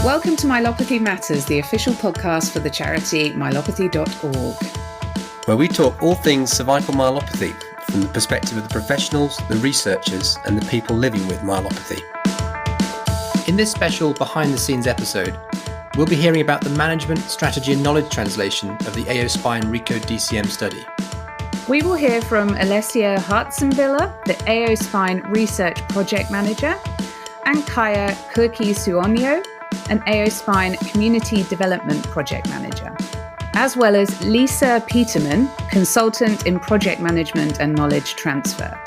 Welcome to Myelopathy Matters, the official podcast for the charity Myelopathy.org. Where we talk all things cervical myelopathy from the perspective of the professionals, the researchers, and the people living with myelopathy. In this special behind-the-scenes episode, we'll be hearing about the management, strategy and knowledge translation of the AO Spine RECODE-DCM study. We will hear from Olesja Hazenbiller, the AO Spine Research Project Manager, and Kaija Kurki-Suonio, an AO Spine Community Development Project Manager, as well as Lisa Petermann, Consultant in Project Management and Knowledge Transfer.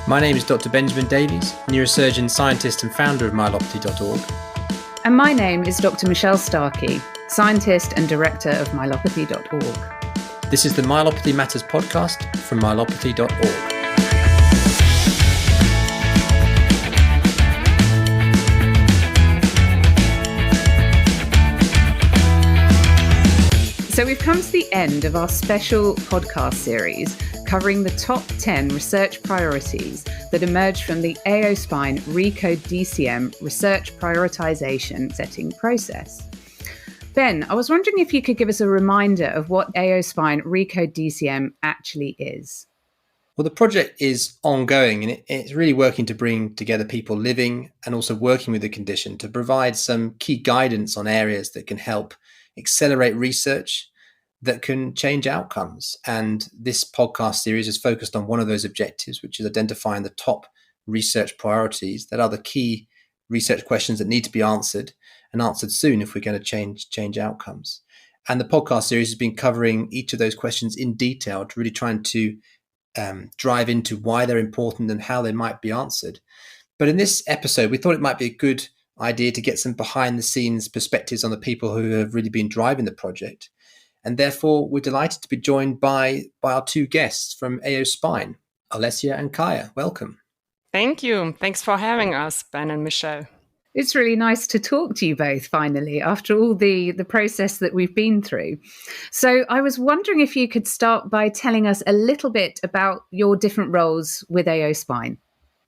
My name is Dr. Benjamin Davies, neurosurgeon, scientist and founder of Myelopathy.org. And my name is Dr. Michelle Starkey, scientist and director of Myelopathy.org. This is the Myelopathy Matters podcast from Myelopathy.org. So we've come to the end of our special podcast series covering the top 10 research priorities that emerged from the AO Spine RECODE-DCM research prioritization setting process. Ben, I was wondering if you could give us a reminder of what AO Spine RECODE-DCM actually is. Well, the project is ongoing and it's really working to bring together people living and also working with the condition to provide some key guidance on areas that can help accelerate research that can change outcomes. And this podcast series is focused on one of those objectives, which is identifying the top research priorities that are the key research questions that need to be answered and answered soon if we're going to change outcomes. And the podcast series has been covering each of those questions in detail to really trying to drive into why they're important and how they might be answered. But in this episode, we thought it might be a good idea to get some behind the scenes perspectives on the people who have really been driving the project. And therefore, we're delighted to be joined by our two guests from AO Spine, Olesja and Kaija. Welcome. Thank you. Thanks for having us, Ben and Michelle. It's really nice to talk to you both finally after all the process that we've been through. So I was wondering if you could start by telling us a little bit about your different roles with AO Spine.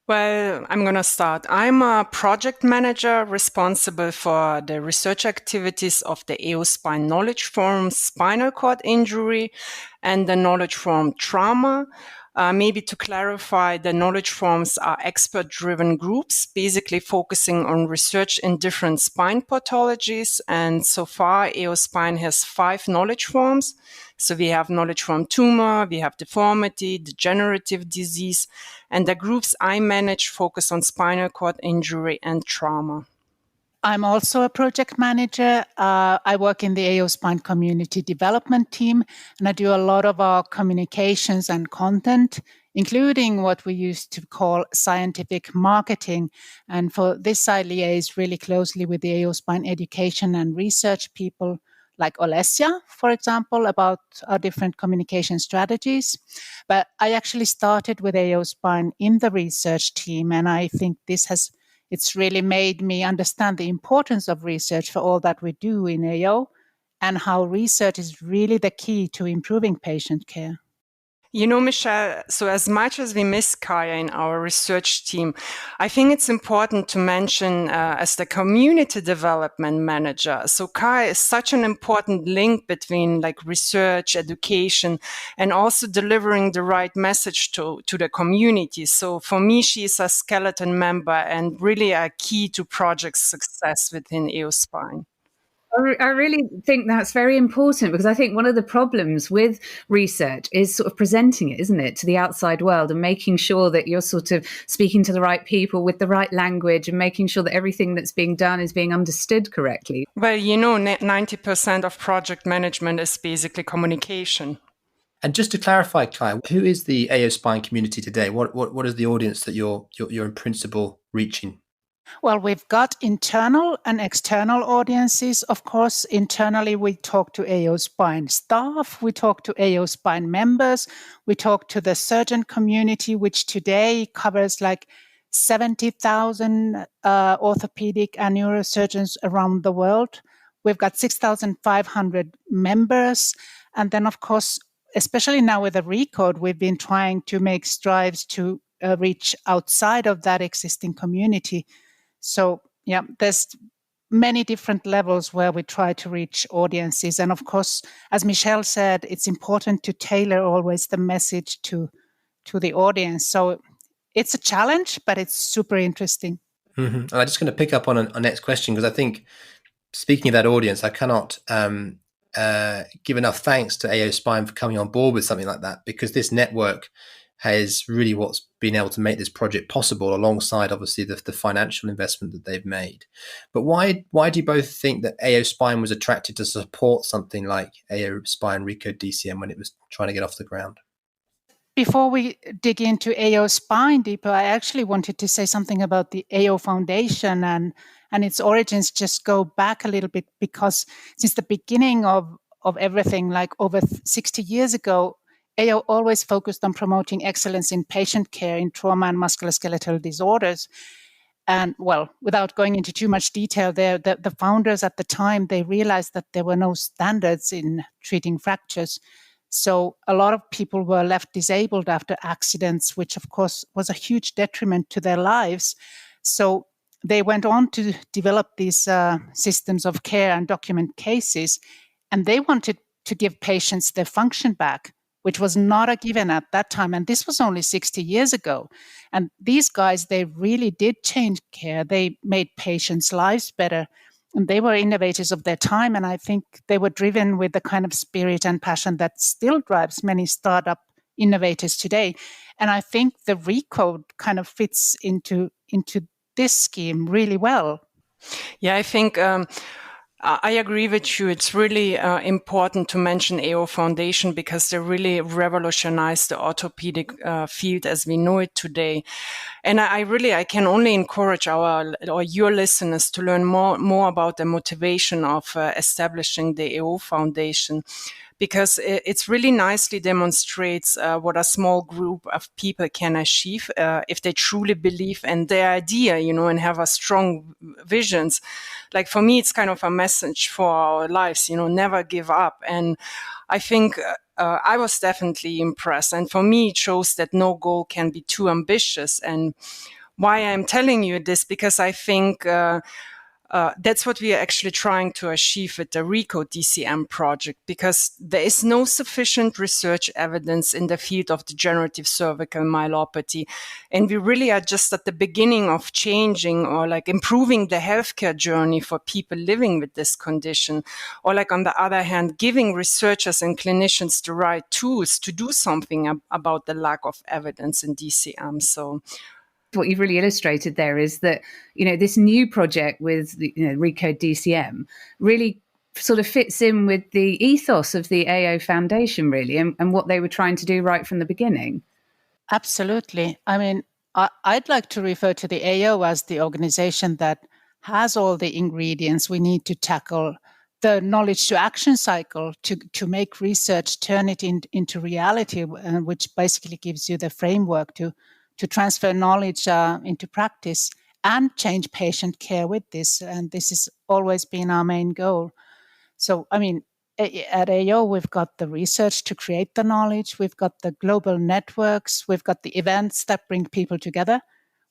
Well, I'm going to start. I'm a project manager responsible for the research activities of the AO Spine Knowledge Forum spinal cord injury and the Knowledge Forum trauma. Maybe to clarify, the knowledge forums are expert-driven groups, basically focusing on research in different spine pathologies. And so far, AO Spine has 5 knowledge forums. So we have knowledge forum tumor, we have deformity, degenerative disease, and the groups I manage focus on spinal cord injury and trauma. I'm also a project manager. I work in the AO Spine community development team, and I do a lot of our communications and content, including what we used to call scientific marketing. And for this, I liaise really closely with the AO Spine education and research people like Olesja, for example, about our different communication strategies. But I actually started with AO Spine in the research team, and I think it's really made me understand the importance of research for all that we do in AO and how research is really the key to improving patient care. You know, Michelle, so as much as we miss Kaija in our research team, I think it's important to mention as the community development manager. So Kaija is such an important link between like research, education, and also delivering the right message to the community. So for me, she is a skeleton member and really a key to project success within AO Spine. I really think that's very important because I think one of the problems with research is sort of presenting it, isn't it, to the outside world and making sure that you're sort of speaking to the right people with the right language and making sure that everything that's being done is being understood correctly. Well, you know, 90% of project management is basically communication. And just to clarify, Kaija, who is the AO Spine community today? What is the audience that you're in principle reaching? Well, we've got internal and external audiences. Of course, internally, we talk to AO Spine staff, we talk to AO Spine members, we talk to the surgeon community, which today covers like 70,000 orthopedic and neurosurgeons around the world. We've got 6,500 members. And then, of course, especially now with the RECODE, we've been trying to make strides to reach outside of that existing community. So, yeah, there's many different levels where we try to reach audiences. And of course, as Michelle said, it's important to tailor always the message to the audience. So it's a challenge, but it's super interesting. And I'm just going to pick up on a next question, because I think, speaking of that audience, I cannot give enough thanks to AO Spine for coming on board with something like that, because this network has really what's been able to make this project possible, alongside obviously the financial investment that they've made. But why do you both think that AO Spine was attracted to support something like AO Spine RECODE-DCM when it was trying to get off the ground? Before we dig into AO Spine deeper, I actually wanted to say something about the AO Foundation and its origins. Just go back a little bit, because since the beginning of everything, like over 60 years ago, AO always focused on promoting excellence in patient care in trauma and musculoskeletal disorders. And well, without going into too much detail there, the founders at the time, they realized that there were no standards in treating fractures. So a lot of people were left disabled after accidents, which of course was a huge detriment to their lives. So they went on to develop these systems of care and document cases, and they wanted to give patients their function back, which was not a given at that time. And this was only 60 years ago. And these guys, they really did change care. They made patients' lives better. And they were innovators of their time. And I think they were driven with the kind of spirit and passion that still drives many startup innovators today. And I think the RECODE kind of fits into this scheme really well. Yeah, I think I agree with you. It's really important to mention AO Foundation, because they really revolutionized the orthopedic field as we know it today. And I can only encourage your listeners to learn more about the motivation of establishing the AO Foundation, because it's really nicely demonstrates what a small group of people can achieve if they truly believe in their idea, and have a strong visions. Like for me, it's kind of a message for our lives, never give up. And I think I was definitely impressed. And for me, it shows that no goal can be too ambitious. And why I'm telling you this, because I think that's what we are actually trying to achieve with the RECODE-DCM project, because there is no sufficient research evidence in the field of degenerative cervical myelopathy. And we really are just at the beginning of changing or like improving the healthcare journey for people living with this condition. Or like on the other hand, giving researchers and clinicians the right tools to do something about the lack of evidence in DCM. So what you've really illustrated there is that, this new project with RECODE-DCM really sort of fits in with the ethos of the AO Foundation, really, and what they were trying to do right from the beginning. Absolutely. I mean, I'd like to refer to the AO as the organization that has all the ingredients we need to tackle the knowledge to action cycle to make research, turn it into reality, which basically gives you the framework to transfer knowledge into practice and change patient care with this. And this has always been our main goal. So, I mean, at AO, we've got the research to create the knowledge. We've got the global networks. We've got the events that bring people together.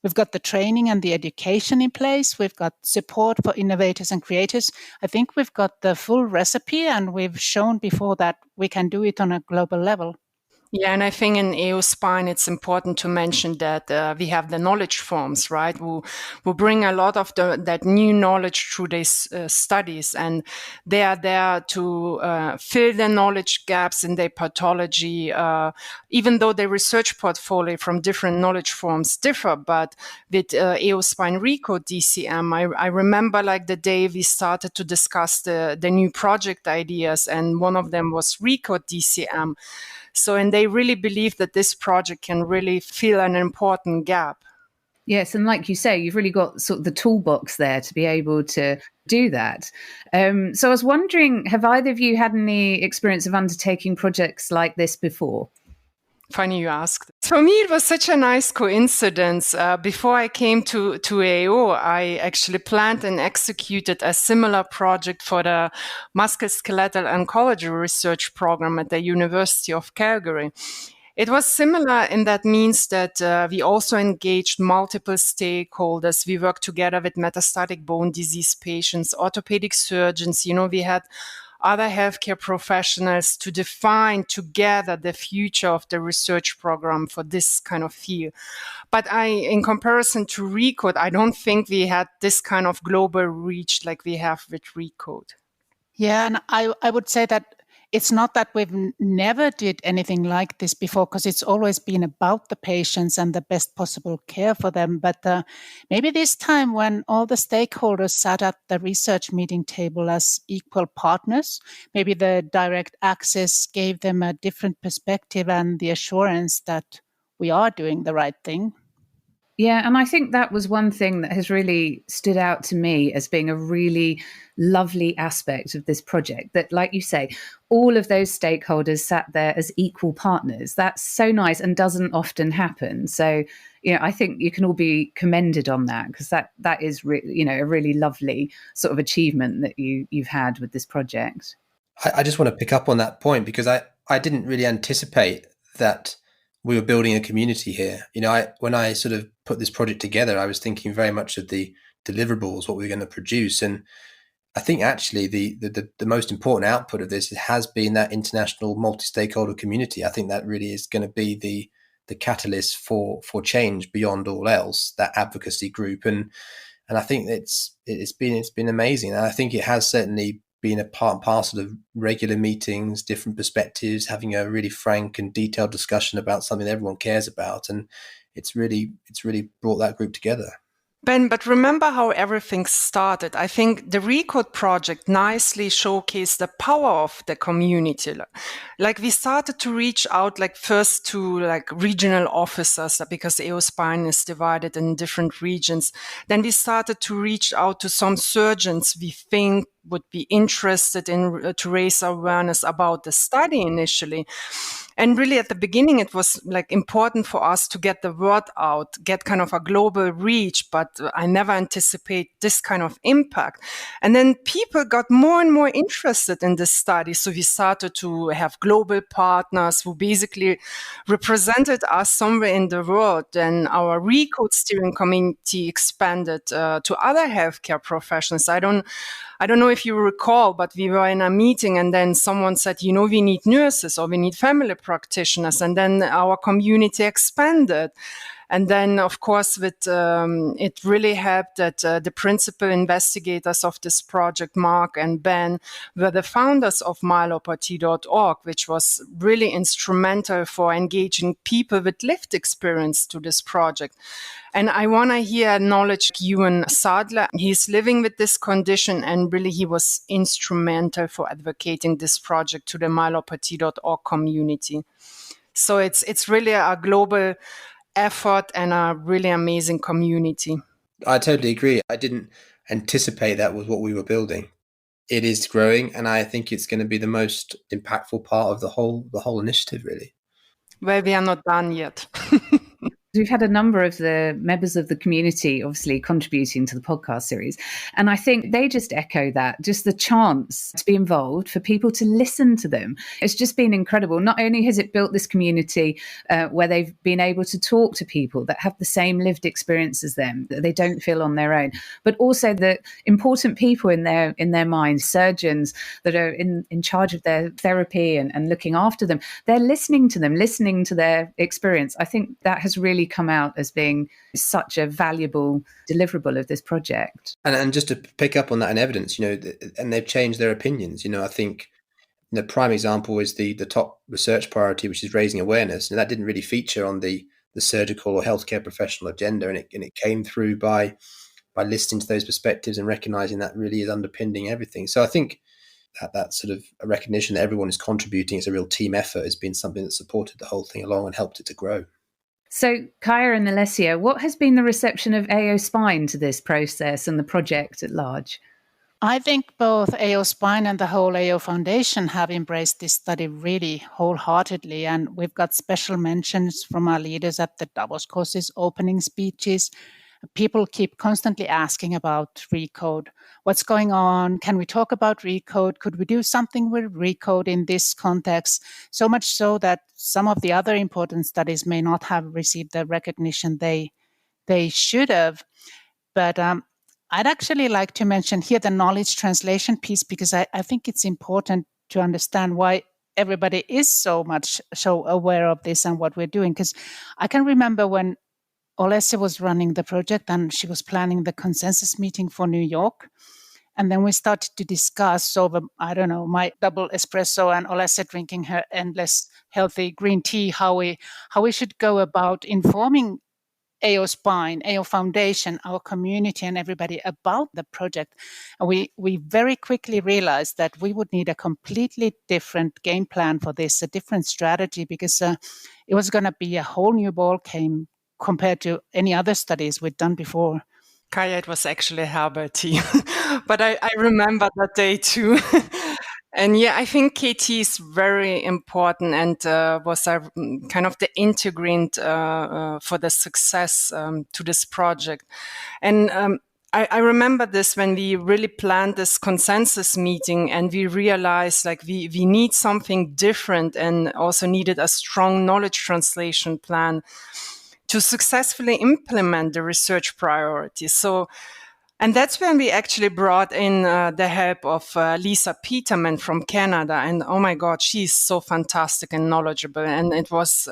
We've got the training and the education in place. We've got support for innovators and creators. I think we've got the full recipe, and we've shown before that we can do it on a global level. Yeah, and I think in AO Spine, it's important to mention that we have the knowledge forms, right? Who bring a lot of that new knowledge through these studies, and they are there to fill the knowledge gaps in their pathology, even though the research portfolio from different knowledge forms differ. But with AO Spine RECODE-DCM, I remember like the day we started to discuss the new project ideas, and one of them was RECODE-DCM. So, and they really believe that this project can really fill an important gap. Yes, and like you say, you've really got sort of the toolbox there to be able to do that. So I was wondering, have either of you had any experience of undertaking projects like this before? Funny you asked. For me, it was such a nice coincidence. Before I came to AO, I actually planned and executed a similar project for the musculoskeletal oncology research program at the University of Calgary. It was similar in that means that we also engaged multiple stakeholders. We worked together with metastatic bone disease patients, orthopedic surgeons. We had other healthcare professionals to define together the future of the research program for this kind of field. But in comparison to RECODE, I don't think we had this kind of global reach like we have with RECODE. Yeah, and I would say that it's not that we've never did anything like this before, because it's always been about the patients and the best possible care for them. But maybe this time, when all the stakeholders sat at the research meeting table as equal partners, maybe the direct access gave them a different perspective and the assurance that we are doing the right thing. Yeah, and I think that was one thing that has really stood out to me as being a really lovely aspect of this project. That, like you say, all of those stakeholders sat there as equal partners. That's so nice and doesn't often happen. So, I think you can all be commended on that, because that is a really lovely sort of achievement that you've had with this project. I just want to pick up on that point, because I didn't really anticipate that we were building a community here. When I sort of put this project together, I was thinking very much of the deliverables, what we were going to produce. And I think actually the most important output of this has been that international multi-stakeholder community. I think that really is going to be the catalyst for change beyond all else, that advocacy group. And I think it's been amazing. And I think it has certainly been a part and parcel of regular meetings, different perspectives, having a really frank and detailed discussion about something that everyone cares about. And it's really brought that group together. Ben, but remember how everything started. I think the RECODE project nicely showcased the power of the community. Like we started to reach out first to regional officers, because AO Spine is divided in different regions. Then we started to reach out to some surgeons we think would be interested in to raise awareness about the study initially. And really at the beginning, it was important for us to get the word out, get kind of a global reach, but I never anticipate this kind of impact. And then people got more and more interested in this study. So we started to have global partners who basically represented us somewhere in the world. And our RECODE steering committee expanded to other healthcare professions. I don't know if you recall, but we were in a meeting and then someone said, we need nurses or we need family practitioners. And then our community expanded. And then, of course, it really helped that the principal investigators of this project, Mark and Ben, were the founders of Myelopathy.org, which was really instrumental for engaging people with lived experience to this project. And I want to acknowledge Ewan Sadler. He's living with this condition, and really he was instrumental for advocating this project to the Myelopathy.org community. So it's really a global effort and a really amazing community. I totally agree. I didn't anticipate that was what we were building. It is growing, and I think it's going to be the most impactful part of the whole initiative, really. Well, we are not done yet. We've had a number of the members of the community obviously contributing to the podcast series. And I think they just echo that, just the chance to be involved, for people to listen to them. It's just been incredible. Not only has it built this community where they've been able to talk to people that have the same lived experience as them, that they don't feel on their own, but also the important people in their minds, surgeons that are in charge of their therapy and looking after them. They're listening to them, listening to their experience. I think that has really come out as being such a valuable deliverable of this project. And just to pick up on that in evidence, and they've changed their opinions. I think the prime example is the top research priority, which is raising awareness. And that didn't really feature on the surgical or healthcare professional agenda. And it came through by listening to those perspectives and recognizing that really is underpinning everything. So I think that sort of a recognition that everyone is contributing, it's a real team effort, has been something that supported the whole thing along and helped it to grow. So, Kaija and Olesja, what has been the reception of AO Spine to this process and the project at large? I think both AO Spine and the whole AO Foundation have embraced this study really wholeheartedly, and we've got special mentions from our leaders at the Davos courses opening speeches. People keep constantly asking about RECODE. What's going on? Can we talk about RECODE? Could we do something with RECODE in this context? So much so that some of the other important studies may not have received the recognition they should have. But I'd actually like to mention here the knowledge translation piece, because I think it's important to understand why everybody is so aware of this and what we're doing. Because I can remember when Olesja was running the project and she was planning the consensus meeting for New York. And then we started to discuss over, I don't know, my double espresso and Olesja drinking her endless healthy green tea, how we should go about informing AO Spine, AO Foundation, our community and everybody about the project. And we very quickly realized that we would need a completely different game plan for this, a different strategy, because it was going to be a whole new ball game compared to any other studies we'd done before. Kaija, it was actually herbal tea, but I remember that day too. And yeah, I think KT is very important and was kind of the integrant for the success to this project. And I remember this when we really planned this consensus meeting and we realized like we need something different and also needed a strong knowledge translation plan to successfully implement the research priorities. So, and that's when we actually brought in the help of Lisa Petermann from Canada. And oh my God, she's so fantastic and knowledgeable. And it was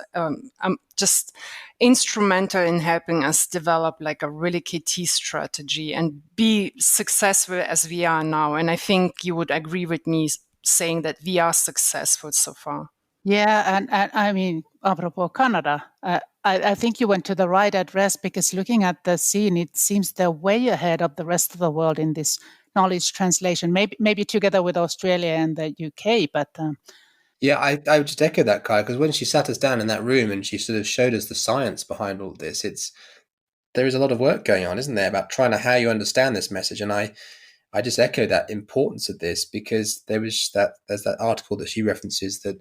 just instrumental in helping us develop like a really KT strategy and be successful as we are now. And I think you would agree with me saying that we are successful so far. Yeah, and I mean, apropos Canada, I think you went to the right address, because looking at the scene, it seems they're way ahead of the rest of the world in this knowledge translation, maybe together with Australia and the UK, but... Yeah, I would just echo that, Kaija, because when she sat us down in that room and she sort of showed us the science behind all this, there is a lot of work going on, isn't there, about trying to how you understand this message. And I just echo that importance of this, because there's that article that she references that,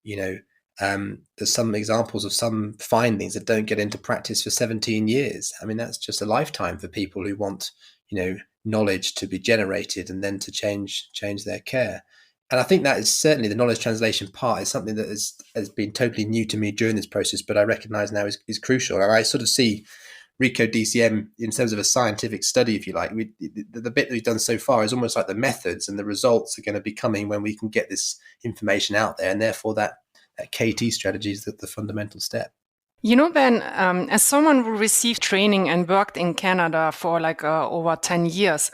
there's some examples of some findings that don't get into practice for 17 years. I mean, that's just a lifetime for people who want, knowledge to be generated and then to change their care. And I think that is certainly the knowledge translation part is something that has been totally new to me during this process, but I recognize now is crucial. And I sort of see RECODE-DCM in terms of a scientific study, if you like. The bit that we've done so far is almost like the methods, and the results are going to be coming when we can get this information out there. And therefore that KT strategy is the fundamental step. You know, Ben, as someone who received training and worked in Canada for like over 10 years,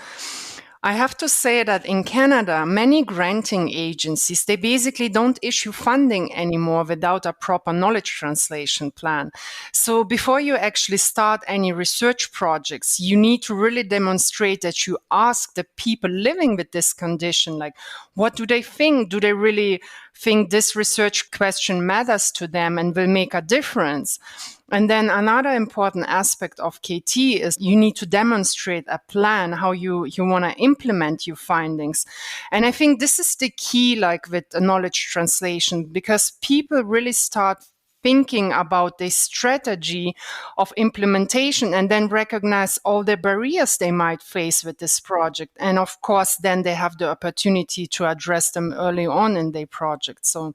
I have to say that in Canada, many granting agencies, they basically don't issue funding anymore without a proper knowledge translation plan. So before you actually start any research projects, you need to really demonstrate that you ask the people living with this condition, like, what do they think? Do they really think this research question matters to them and will make a difference? And then another important aspect of KT is you need to demonstrate a plan, how you want to implement your findings. And I think this is the key, like with knowledge translation, because people really start thinking about the strategy of implementation and then recognize all the barriers they might face with this project. And of course, then they have the opportunity to address them early on in their project. So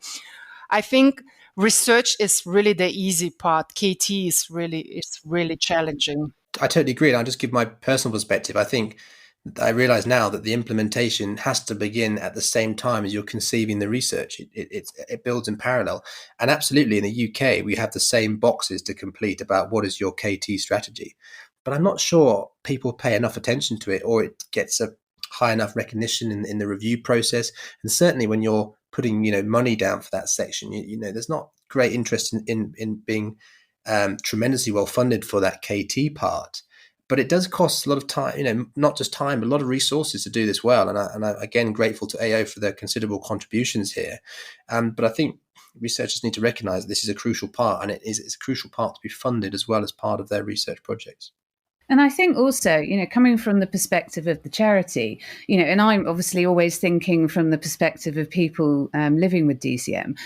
I think research is really the easy part. KT is really challenging. I totally agree. And I'll just give my personal perspective. I think I realize now that the implementation has to begin at the same time as you're conceiving the research. It builds in parallel. And absolutely, in the UK, we have the same boxes to complete about what is your KT strategy. But I'm not sure people pay enough attention to it, or it gets a high enough recognition in the review process. And certainly when you're putting money down for that section, there's not great interest in being tremendously well funded for that KT part. But it does cost a lot of time, not just time, but a lot of resources to do this well. And I'm again grateful to AO for their considerable contributions here. But I think researchers need to recognize that this is a crucial part, and it's a crucial part to be funded as well as part of their research projects. And I think also, coming from the perspective of the charity, and I'm obviously always thinking from the perspective of people living with DCM,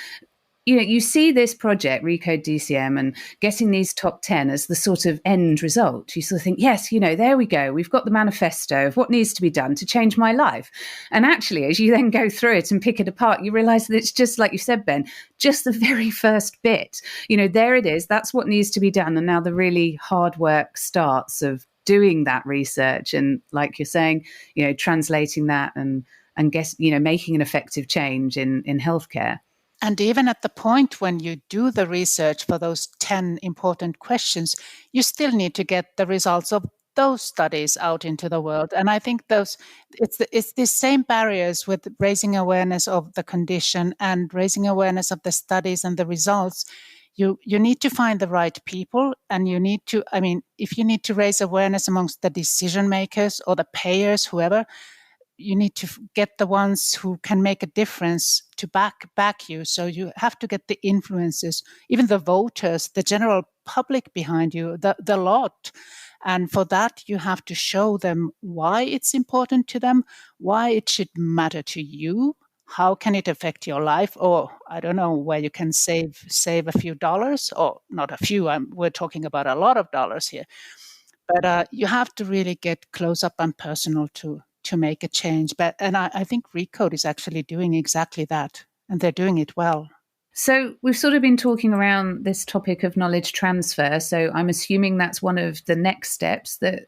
you see this project, RECODE-DCM, and getting these top 10 as the sort of end result. You sort of think, yes, there we go. We've got the manifesto of what needs to be done to change my life. And actually, as you then go through it and pick it apart, you realize that it's just, like you said, Ben, just the very first bit. There it is. That's what needs to be done. And now the really hard work starts of doing that research and, like you're saying, translating that and making an effective change in healthcare. And even at the point when you do the research for those 10 important questions, you still need to get the results of those studies out into the world. And I think it's the same barriers with raising awareness of the condition and raising awareness of the studies and the results. You need to find the right people, and you need to, if you need to raise awareness amongst the decision makers or the payers, whoever, you need to get the ones who can make a difference to back you. So you have to get the influencers, even the voters, the general public behind you, the lot. And for that, you have to show them why it's important to them, why it should matter to you, how can it affect your life, or I don't know, where you can save a few dollars, or not a few, we're talking about a lot of dollars here. But you have to really get close up and personal to make a change. And I think RECODE is actually doing exactly that, and they're doing it well. So we've sort of been talking around this topic of knowledge transfer. So I'm assuming that's one of the next steps that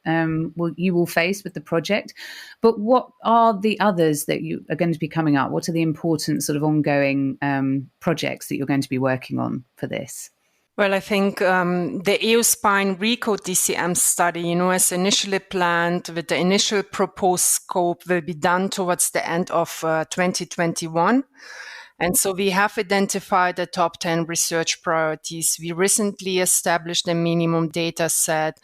you will face with the project. But what are the others that you are going to be coming up? What are the important sort of ongoing projects that you're going to be working on for this? Well, I think the EOSpine RECODE-DCM study, as initially planned with the initial proposed scope, will be done towards the end of 2021. And so we have identified the top 10 research priorities. We recently established a minimum data set.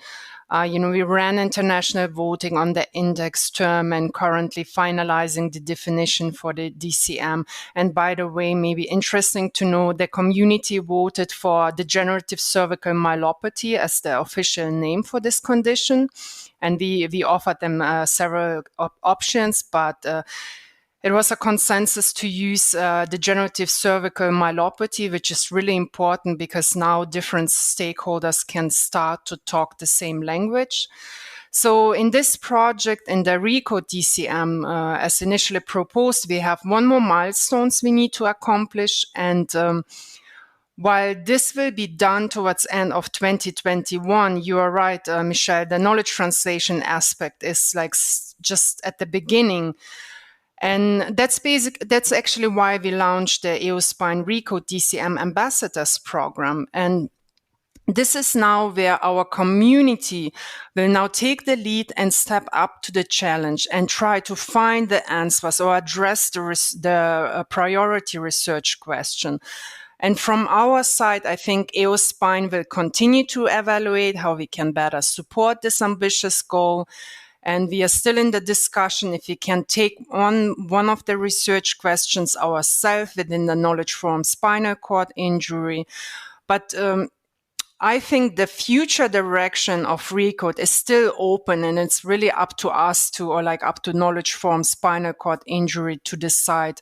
We ran international voting on the index term and currently finalizing the definition for the DCM. And by the way, maybe interesting to know, the community voted for degenerative cervical myelopathy as the official name for this condition. And we offered them several options, but it was a consensus to use degenerative cervical myelopathy, which is really important because now different stakeholders can start to talk the same language. So in this project, in the RECODE-DCM, as initially proposed, we have one more milestones we need to accomplish. And while this will be done towards end of 2021, you are right, Michelle, the knowledge translation aspect is like just at the beginning. And that's actually why we launched the EOSpine RECODE-DCM Ambassadors Program. And this is now where our community will now take the lead and step up to the challenge and try to find the answers or address the priority research question. And from our side, I think EOSpine will continue to evaluate how we can better support this ambitious goal. And we are still in the discussion if we can take on one of the research questions ourselves within the knowledge from spinal cord injury. But I think the future direction of RECODE is still open, and it's really up to us up to knowledge from spinal cord injury to decide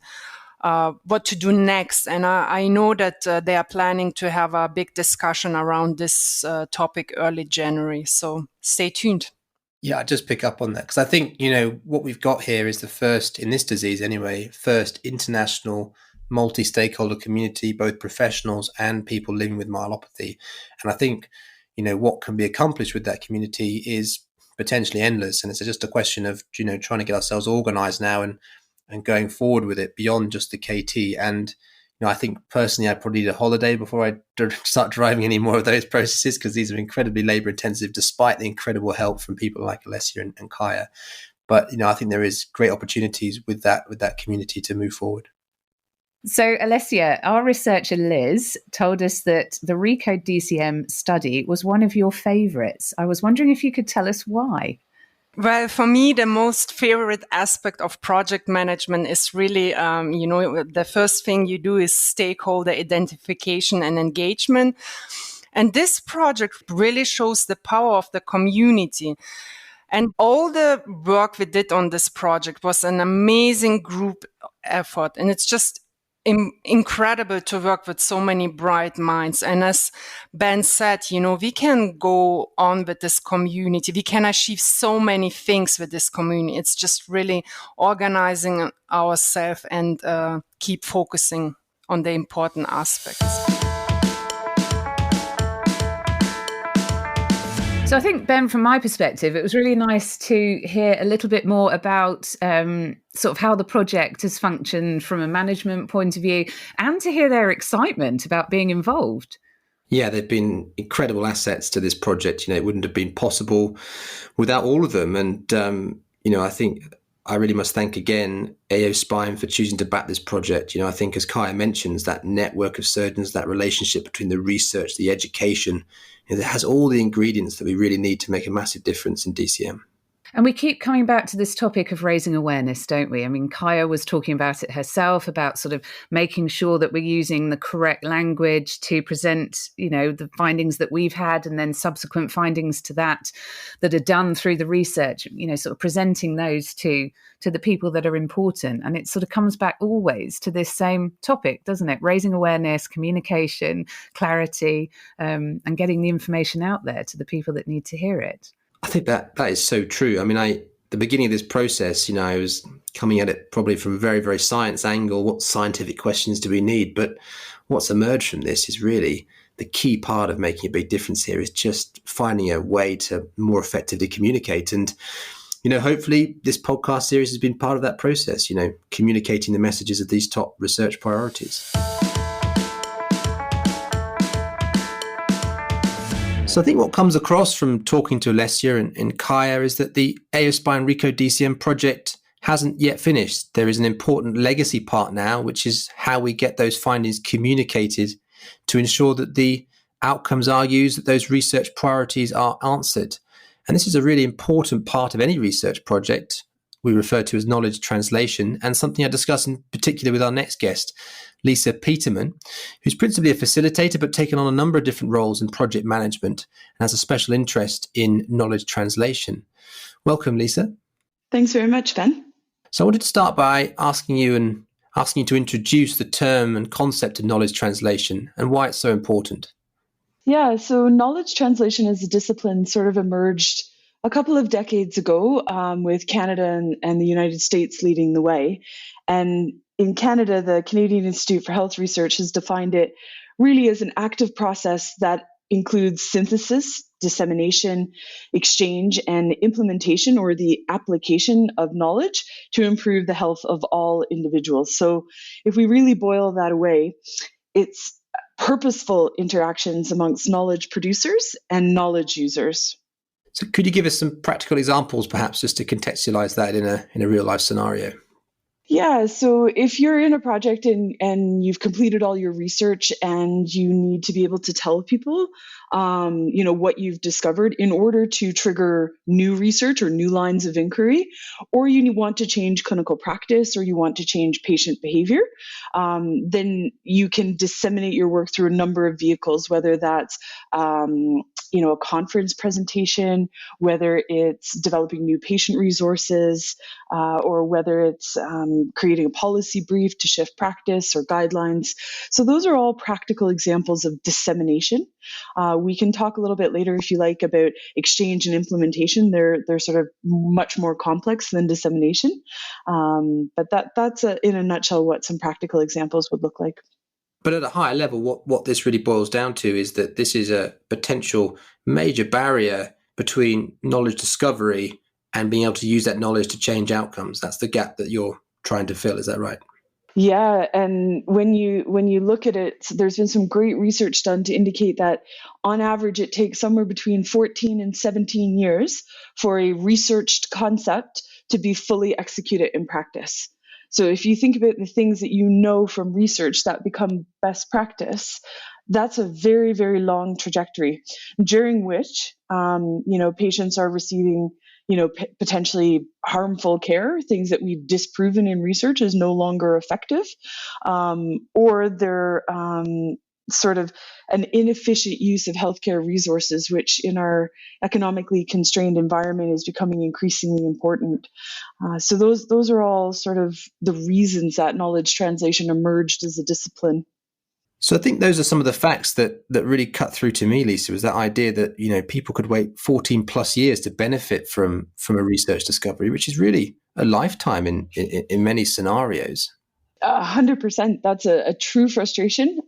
what to do next. And I know that they are planning to have a big discussion around this topic early January. So stay tuned. Yeah, I just pick up on that because I think, what we've got here is the first, in this disease anyway, first international multi-stakeholder community, both professionals and people living with myelopathy. And I think, what can be accomplished with that community is potentially endless. And it's just a question of, trying to get ourselves organized now and going forward with it beyond just the KT. And I think personally, I probably need a holiday before I start driving any more of those processes, because these are incredibly labor intensive, despite the incredible help from people like Olesja and Kaija. But, I think there is great opportunities with that community to move forward. So, Olesja, our researcher Liz told us that the RECODE-DCM study was one of your favorites. I was wondering if you could tell us why. Well, for me, the most favorite aspect of project management is really, the first thing you do is stakeholder identification and engagement. And this project really shows the power of the community. And all the work we did on this project was an amazing group effort. And it's just incredible to work with so many bright minds. And as Ben said, we can go on with this community. We can achieve so many things with this community. It's just really organizing ourselves and keep focusing on the important aspects. So I think, Ben, from my perspective, it was really nice to hear a little bit more about sort of how the project has functioned from a management point of view, and to hear their excitement about being involved. Yeah, they've been incredible assets to this project. It wouldn't have been possible without all of them. And, I think I really must thank again AO Spine for choosing to back this project. I think, as Kaija mentions, that network of surgeons, that relationship between the research, the education, it has all the ingredients that we really need to make a massive difference in DCM. And we keep coming back to this topic of raising awareness, don't we? I mean, Kaija was talking about it herself, about sort of making sure that we're using the correct language to present, the findings that we've had, and then subsequent findings to that are done through the research, sort of presenting those to the people that are important. And it sort of comes back always to this same topic, doesn't it? Raising awareness, communication, clarity, and getting the information out there to the people that need to hear it. I think that is so true. I mean, the beginning of this process, I was coming at it probably from a very, very science angle. What scientific questions do we need? But what's emerged from this is really the key part of making a big difference here is just finding a way to more effectively communicate. And, hopefully this podcast series has been part of that process, communicating the messages of these top research priorities. So I think what comes across from talking to Olesja and Kaija is that the AO Spine RECODE-DCM project hasn't yet finished. There is an important legacy part now, which is how we get those findings communicated to ensure that the outcomes are used, that those research priorities are answered. And this is a really important part of any research project we refer to as knowledge translation, and something I discuss in particular with our next guest, Lisa Petermann, who's principally a facilitator but taken on a number of different roles in project management and has a special interest in knowledge translation. Welcome, Lisa. Thanks very much, Ben. So I wanted to start by asking you to introduce the term and concept of knowledge translation and why it's so important. Yeah, so knowledge translation as a discipline sort of emerged a couple of decades ago, with Canada and the United States leading the way. And in Canada, the Canadian Institute for Health Research has defined it really as an active process that includes synthesis, dissemination, exchange, and implementation, or the application of knowledge to improve the health of all individuals. So if we really boil that away, it's purposeful interactions amongst knowledge producers and knowledge users. So could you give us some practical examples, perhaps, just to contextualize that in a real life scenario? Yeah, so if you're in a project and you've completed all your research and you need to be able to tell people, what you've discovered in order to trigger new research or new lines of inquiry, or you want to change clinical practice or you want to change patient behavior, then you can disseminate your work through a number of vehicles, whether that's a conference presentation, whether it's developing new patient resources, or whether it's creating a policy brief to shift practice or guidelines. So those are all practical examples of dissemination. We can talk a little bit later, if you like, about exchange and implementation. They're sort of much more complex than dissemination. But that's in a nutshell what some practical examples would look like. But at a higher level, what this really boils down to is that this is a potential major barrier between knowledge discovery and being able to use that knowledge to change outcomes. That's the gap that you're trying to fill. Is that right? Yeah, and when you look at it, there's been some great research done to indicate that on average it takes somewhere between 14 and 17 years for a researched concept to be fully executed in practice. So if you think about the things that you know from research that become best practice, that's a very, very long trajectory, during which patients are receiving potentially harmful care, things that we've disproven in research is no longer effective, or they're sort of an inefficient use of healthcare resources, which in our economically constrained environment is becoming increasingly important. So those are all sort of the reasons that knowledge translation emerged as a discipline. So I think those are some of the facts that really cut through to me, Lisa, was that idea that, people could wait 14 plus years to benefit from a research discovery, which is really a lifetime in many scenarios. 100%. That's a true frustration,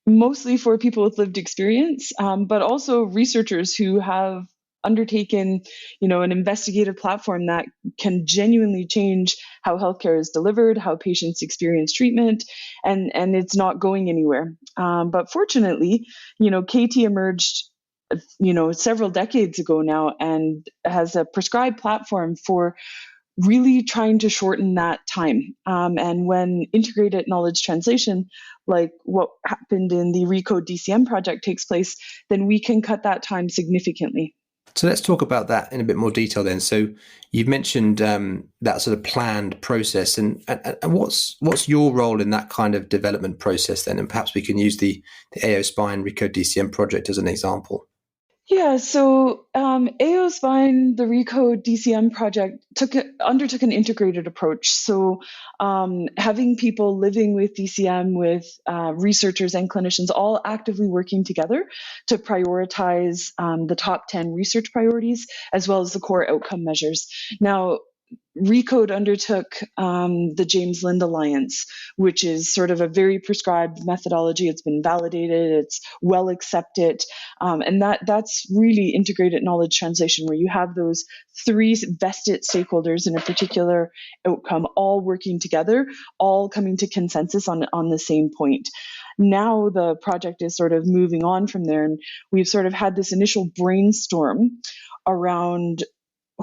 mostly for people with lived experience, but also researchers who have undertaken, an investigative platform that can genuinely change how healthcare is delivered, how patients experience treatment, and it's not going anywhere. But fortunately, KT emerged, several decades ago now, and has a prescribed platform for really trying to shorten that time. And when integrated knowledge translation, like what happened in the RECODE-DCM project, takes place, then we can cut that time significantly. So let's talk about that in a bit more detail then. So you've mentioned that sort of planned process, and what's your role in that kind of development process then? And perhaps we can use the AO Spine RECODE-DCM project as an example. Yeah, so AO Spine, the RECODE-DCM project, undertook an integrated approach. So having people living with DCM, with researchers and clinicians, all actively working together to prioritize the top 10 research priorities, as well as the core outcome measures. Now, RECODE undertook the James Lind Alliance, which is sort of a very prescribed methodology. It's been validated, it's well accepted, and that's really integrated knowledge translation, where you have those three vested stakeholders in a particular outcome all working together, all coming to consensus on the same point. Now the project is sort of moving on from there, and we've sort of had this initial brainstorm around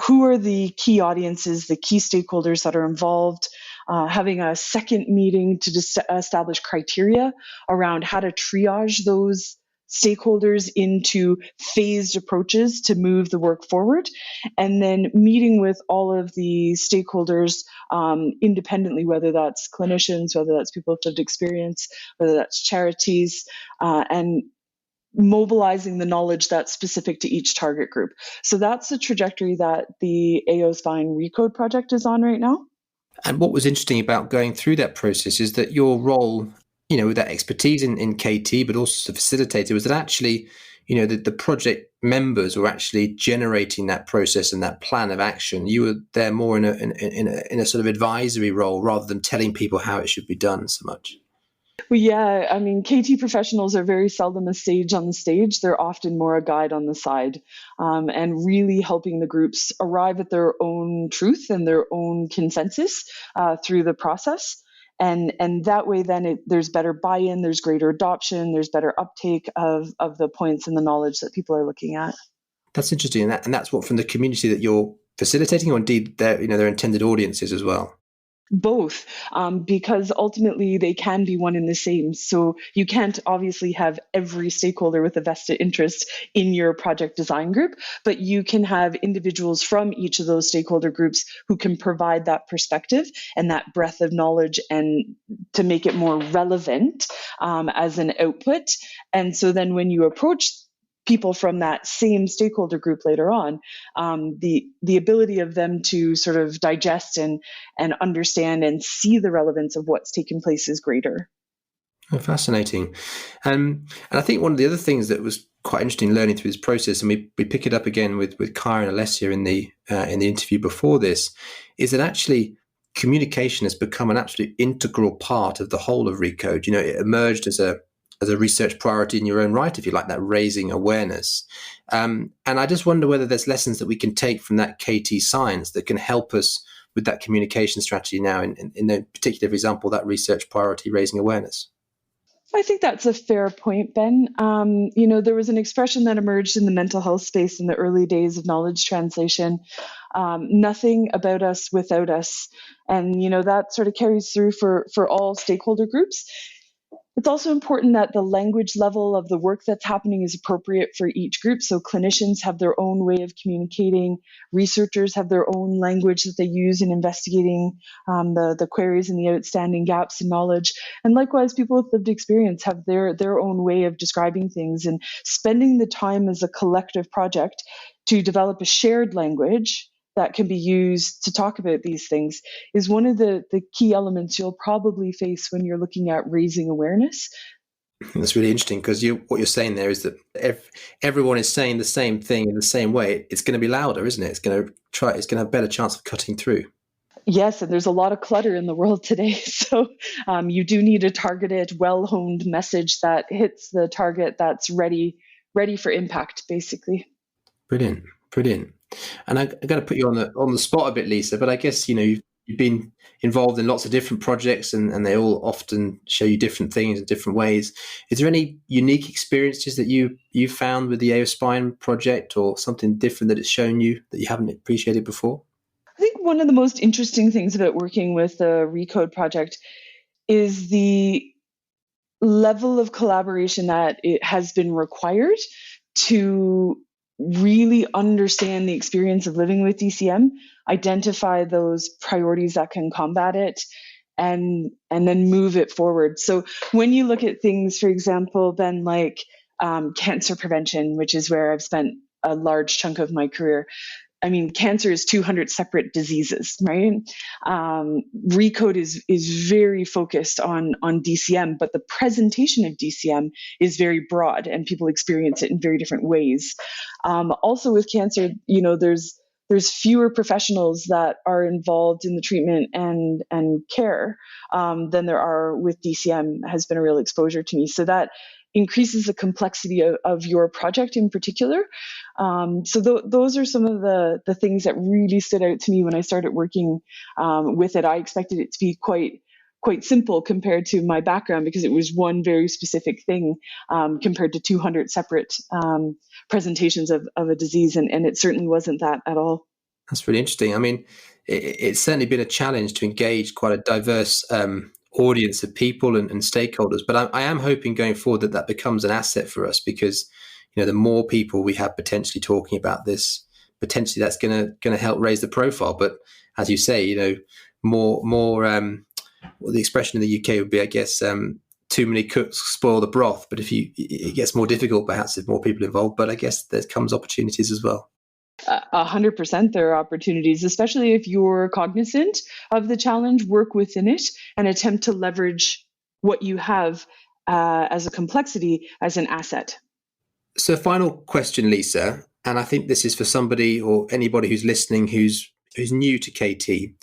who are the key audiences, the key stakeholders that are involved, having a second meeting to establish criteria around how to triage those stakeholders into phased approaches to move the work forward, and then meeting with all of the stakeholders independently, whether that's clinicians, whether that's people with lived experience, whether that's charities, and mobilizing the knowledge that's specific to each target group. So that's the trajectory that the AO Spine RECODE project is on right now. And what was interesting about going through that process is that your role, with that expertise in KT, but also as a facilitator, was that actually, the project members were actually generating that process and that plan of action. You were there more in a sort of advisory role rather than telling people how it should be done so much. Well, yeah, I mean, KT professionals are very seldom a sage on the stage. They're often more a guide on the side, and really helping the groups arrive at their own truth and their own consensus through the process. And that way, then there's better buy-in, there's greater adoption, there's better uptake of the points and the knowledge that people are looking at. That's interesting, and that's what from the community that you're facilitating, or indeed their intended audiences as well. Both, because ultimately they can be one and the same. So you can't obviously have every stakeholder with a vested interest in your project design group, but you can have individuals from each of those stakeholder groups who can provide that perspective and that breadth of knowledge, and to make it more relevant as an output. And so then when you approach people from that same stakeholder group later on, the ability of them to sort of digest and understand and see the relevance of what's taken place is greater. Oh, fascinating. And I think one of the other things that was quite interesting learning through this process, and we pick it up again with Kaija and Olesja in the interview before this, is that actually communication has become an absolute integral part of the whole of RECODE. It emerged as a research priority in your own right, if you like, that raising awareness. And I just wonder whether there's lessons that we can take from that KT science that can help us with that communication strategy now, in the particular example, that research priority raising awareness. I think that's a fair point, Ben. There was an expression that emerged in the mental health space in the early days of knowledge translation, nothing about us without us. And, that sort of carries through for all stakeholder groups. It's also important that the language level of the work that's happening is appropriate for each group. So clinicians have their own way of communicating, researchers have their own language that they use in investigating the queries and the outstanding gaps in knowledge. And likewise, people with lived experience have their own way of describing things, and spending the time as a collective project to develop a shared language that can be used to talk about these things is one of the key elements you'll probably face when you're looking at raising awareness. That's really interesting, because what you're saying there is that if everyone is saying the same thing in the same way, it's going to be louder, isn't it? It's going to have a better chance of cutting through. Yes, and there's a lot of clutter in the world today. So you do need a targeted, well-honed message that hits the target, that's ready for impact, basically. Brilliant. And I got to put you on the spot a bit, Lisa, but I guess, you've been involved in lots of different projects, and they all often show you different things in different ways. Is there any unique experiences that you found with the AO Spine project, or something different that it's shown you that you haven't appreciated before? I think one of the most interesting things about working with the RECODE project is the level of collaboration that it has been required to really understand the experience of living with DCM, identify those priorities that can combat it, and then move it forward. So when you look at things, for example, then like cancer prevention, which is where I've spent a large chunk of my career. I mean, cancer is 200 separate diseases, right? RECODE is very focused on DCM, but the presentation of DCM is very broad, and people experience it in very different ways. Also with cancer, there's fewer professionals that are involved in the treatment and care than there are with DCM. Has been a real exposure to me. So that increases the complexity of your project in particular. Those are some of the things that really stood out to me when I started working with it. I expected it to be quite simple compared to my background, because it was one very specific thing compared to 200 separate presentations of a disease, and it certainly wasn't that at all. That's really interesting. I mean, it's certainly been a challenge to engage quite a diverse audience of people and stakeholders, but I am hoping going forward that becomes an asset for us, because the more people we have potentially talking about this, potentially that's going to help raise the profile. But as you say, more well, the expression in the UK would be, I guess, too many cooks spoil the broth. But it gets more difficult perhaps if more people involved. But I guess there comes opportunities as well. 100% there are opportunities, especially if you're cognizant of the challenge, work within it, and attempt to leverage what you have as a complexity as an asset. So final question, Lisa, and I think this is for somebody or anybody who's listening who's new to KT,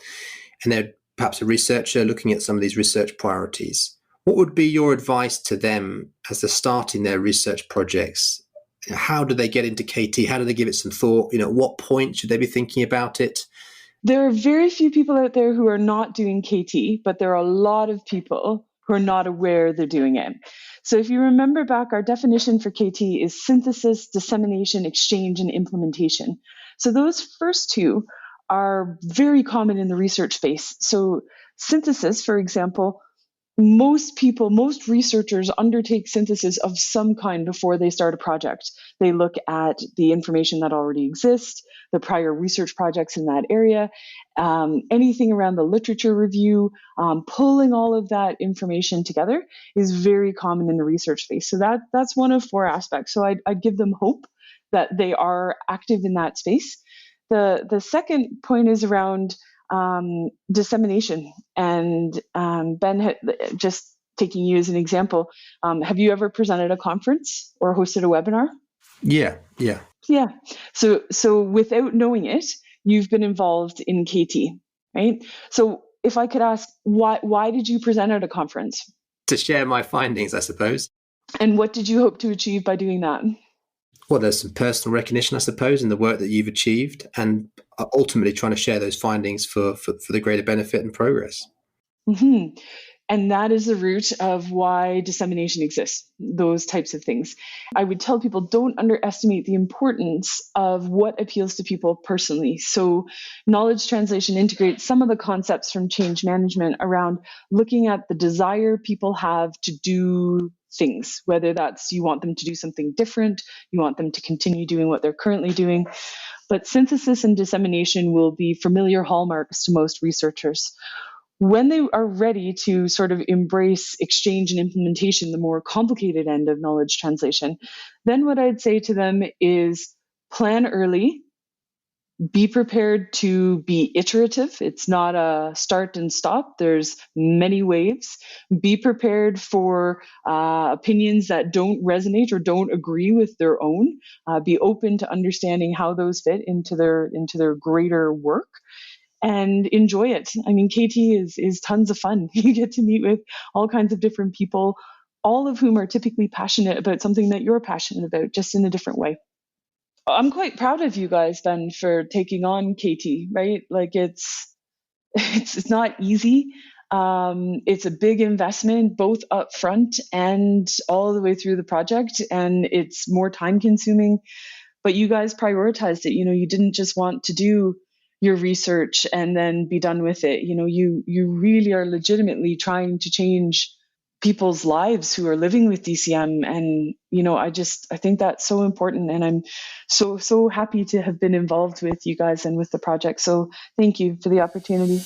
and they're perhaps a researcher looking at some of these research priorities. What would be your advice to them as they're starting their research projects? How do they get into KT? How do they give it some thought? At what point should they be thinking about it? There are very few people out there who are not doing KT, but there are a lot of people who are not aware they're doing it. So if you remember back, our definition for KT is synthesis, dissemination, exchange, and implementation. So those first two are very common in the research space. So synthesis, for example, most researchers undertake synthesis of some kind before they start a project. They look at the information that already exists, the prior research projects in that area, anything around the literature review, pulling all of that information together is very common in the research space. So that's one of four aspects. So I'd give them hope that they are active in that space. The second point is around dissemination. And Ben, just taking you as an example, have you ever presented a conference or hosted a webinar? Yeah. So without knowing it, you've been involved in KT, right? So if I could ask, why did you present at a conference? To share my findings, I suppose. And what did you hope to achieve by doing that? Well, there's some personal recognition, I suppose, in the work that you've achieved, and ultimately trying to share those findings for the greater benefit and progress. Mm-hmm. And that is the root of why dissemination exists, those types of things. I would tell people, don't underestimate the importance of what appeals to people personally. So knowledge translation integrates some of the concepts from change management around looking at the desire people have to do things, whether that's you want them to do something different, you want them to continue doing what they're currently doing. But synthesis and dissemination will be familiar hallmarks to most researchers. When they are ready to sort of embrace exchange and implementation, the more complicated end of knowledge translation, then what I'd say to them is plan early, be prepared to be iterative. It's not a start and stop. There's many waves. Be prepared for opinions that don't resonate or don't agree with their own. Be open to understanding how those fit into their greater work. And enjoy it. I mean, KT is tons of fun. You get to meet with all kinds of different people, all of whom are typically passionate about something that you're passionate about, just in a different way. I'm quite proud of you guys then for taking on KT, right? Like it's not easy. It's a big investment, both up front and all the way through the project, and it's more time consuming. But you guys prioritized it. You didn't just want to do your research and then be done with it. You really are legitimately trying to change people's lives who are living with DCM. And, I think that's so important. And I'm so happy to have been involved with you guys and with the project. So thank you for the opportunity.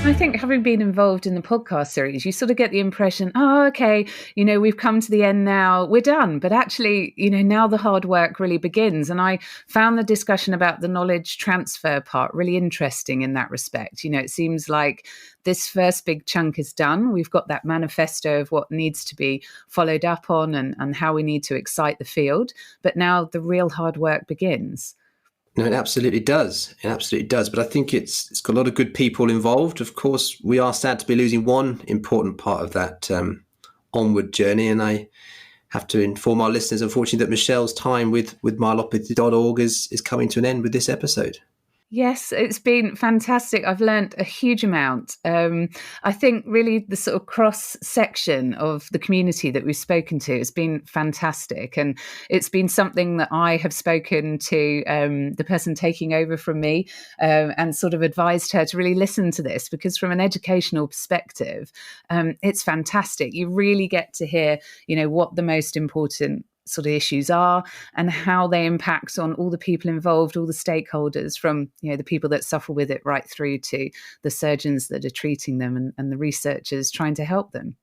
I think having been involved in the podcast series, you sort of get the impression, oh, okay, we've come to the end now, we're done. But actually, now the hard work really begins. And I found the discussion about the knowledge transfer part really interesting in that respect. It seems like this first big chunk is done. We've got that manifesto of what needs to be followed up on and how we need to excite the field. But now the real hard work begins. No, it absolutely does. It absolutely does. But I think it's got a lot of good people involved. Of course, we are sad to be losing one important part of that onward journey. And I have to inform our listeners, unfortunately, that Michelle's time with Myelopathy.org is coming to an end with this episode. Yes, it's been fantastic. I've learned a huge amount. I think really the sort of cross section of the community that we've spoken to has been fantastic. And it's been something that I have spoken to the person taking over from me and sort of advised her to really listen to this, because from an educational perspective, it's fantastic. You really get to hear, what the most important sort of issues are and how they impact on all the people involved, all the stakeholders, from the people that suffer with it right through to the surgeons that are treating them and the researchers trying to help them.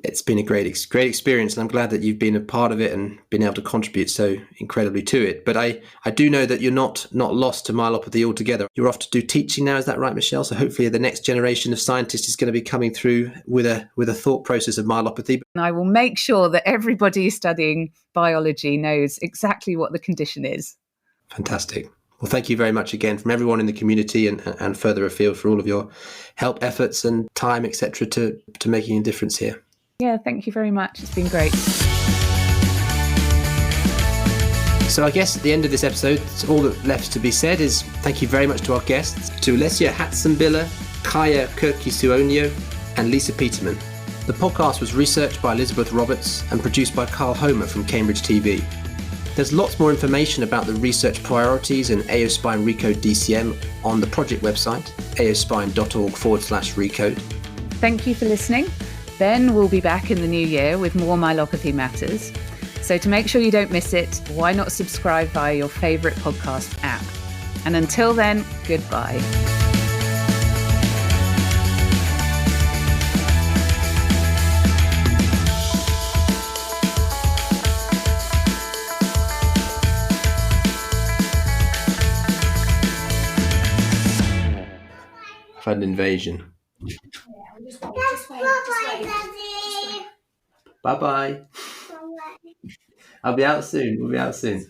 It's been a great experience, and I'm glad that you've been a part of it and been able to contribute so incredibly to it. But I do know that you're not lost to myelopathy altogether. You're off to do teaching now, is that right, Michelle? So hopefully the next generation of scientists is going to be coming through with a thought process of myelopathy. And I will make sure that everybody studying biology knows exactly what the condition is. Fantastic. Well, thank you very much again from everyone in the community and further afield for all of your help, efforts and time, etc., to making a difference here. Yeah, thank you very much. It's been great. So I guess at the end of this episode, all that left to be said is thank you very much to our guests, to Olesja Hazenbiller, Kaija Kurki-Suonio and Lisa Petermann. The podcast was researched by Elizabeth Roberts and produced by Carl Homer from Cambridge TV. There's lots more information about the research priorities and AO-Spine RECODE-DCM on the project website, aospine.org/recode. Thank you for listening. Then we'll be back in the new year with more myelopathy matters. So to make sure you don't miss it, why not subscribe via your favourite podcast app? And until then, goodbye. I've had an invasion. Just wait. Bye-bye. I'll be out soon. We'll be out soon.